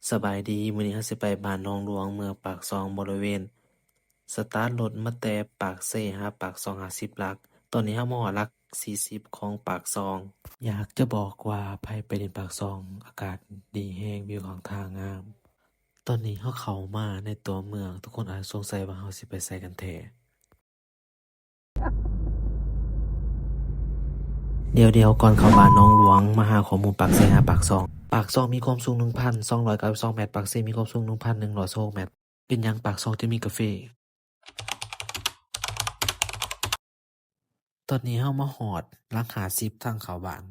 สบายดีมื้อนี้เราสิไปบ้านหนองหลวงเมืองปากซองบริเวณสตาร์ทรถมาแต่ปากเซ่หาปากซอง50หลักตอนนี้เรามาฮอดหลัก40ของปากซองอยากจะบอกว่าไผไปเล่นปากซองอากาศดีแรงวิวข้างทางงามตอนนี้เราเข้ามาในตัวเมืองทุกคนอาจสงสัยว่าเราสิไปไสกันแท้เดี๋ยวก่อนเข้าบ้านหนองหลวงมาหาข้อมูลปากเซ่หาปากซองปากซองมีความสูง 1,292 เมตรปากเซ่มีความสูง 1,116 เมตรเป็นหยังปากซองจะมีกาเฟ ตอนนี้เรามาฮอดหลัก50ทางเข้าบ้าน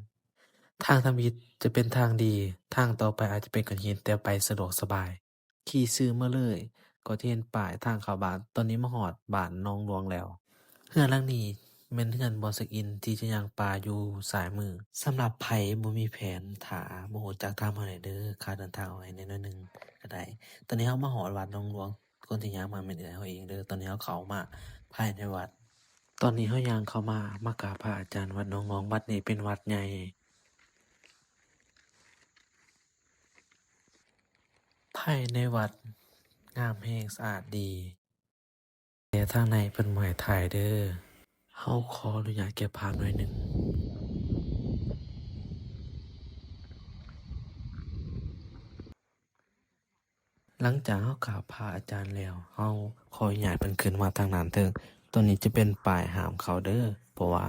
ทางทำอิฐจะเป็นทางดี ทางต่อไปอาจจะเป็นก้อนหินแต่ไปสะดวกสบาย ขี่ซื่อมาเลยก็จะเห็นป้ายทางเข้าบ้าน ตอนนี้มาฮอดบ้านหนองหลวงแล้ว เรือนหลังนี้แม่นเรือนบ่ซักอินที่จะย่างป่าอยู่ซ้ายมือ สำหรับไผบ่มีแผนถ้าบ่รู้จักถามเราได้เด้อค่าเดินทางเอาไว้แหน่น้อยหนึ่งก็ได้ ตอนนี้เรามาฮอดวัดหนองหลวง คนที่ย่างมาแม่นเอื้อยเราเองเด้อ ตอนนี้เราเข้ามาภายในวัด ตอนนี้เราย่างเข้ามามากราบพระอาจารย์วัดหนองหลวงวัดนี้เป็นวัดใหญ่ภายในวัดงามแรงสะอาดดีแต่ทางในเพิ่นบ่ให้ถ่ายเด้อเราขออนุญาตเก็บภาพหน่อยหนึ่งหลังจากเรากราบพระอาจารย์แล้วเราขออนุญาตเพิ่นขึ้นมาทางด้านเทิงตรงนี้จะเป็นป้ายห้ามเข้าเด้อเพราะว่า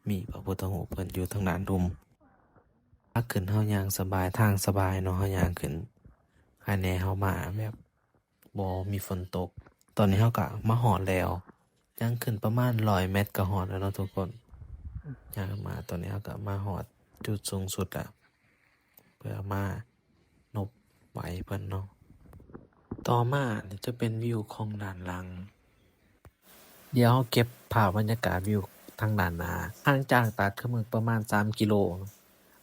มีพระพุทธรูปเพิ่นอยู่ทางด้านรุมถ้าขึ้นเราย่างสบายทางสบายเนาะเราย่างขึ้นภายในเรามาแบบบ่มีฝนตกตอนนี้เราก็มาฮอดแล้วย่างขึ้นประมาณ100เมตรก็ฮอดแล้วเนาะทุกคนย่างมาตอนนี้เราก็มาฮอดจุดสูงสุดแล้วเพื่อมานบไหว้เพิ่นเนาะต่อมานี่จะเป็นวิวของด้านหลังเดี๋ยวเราเก็บภาพบรรยากาศวิวทางด้านหน้าห่างจากตาดเขาเมืองประมาณ3กิโล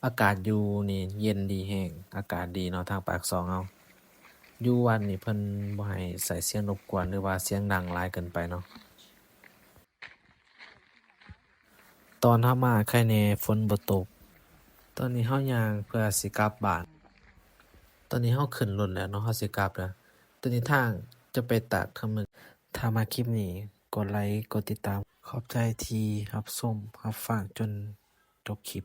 อากาศอยู่นี่เย็นดีแรงอากาศดีเนาะทางปากซองเราอยู่วัดนี่เพิ่นบ่ให้ใส่เสียงรบกวนหรือว่าเสียงดังหลายเกินไปเนาะตอนเรามาไคแหน่ฝนบ่ตกตอนนี้เราย่างเพื่อสิกลับบ้านตอนนี้เราขึ้นรถแล้วเนาะเราสิกลับแล้วตอนนี้ทางจะไปตาดเขาเมืองถ้ามาคลิปนี้กดไลก์กดติดตามขอบใจที่รับชมรับฟังจนจบคลิป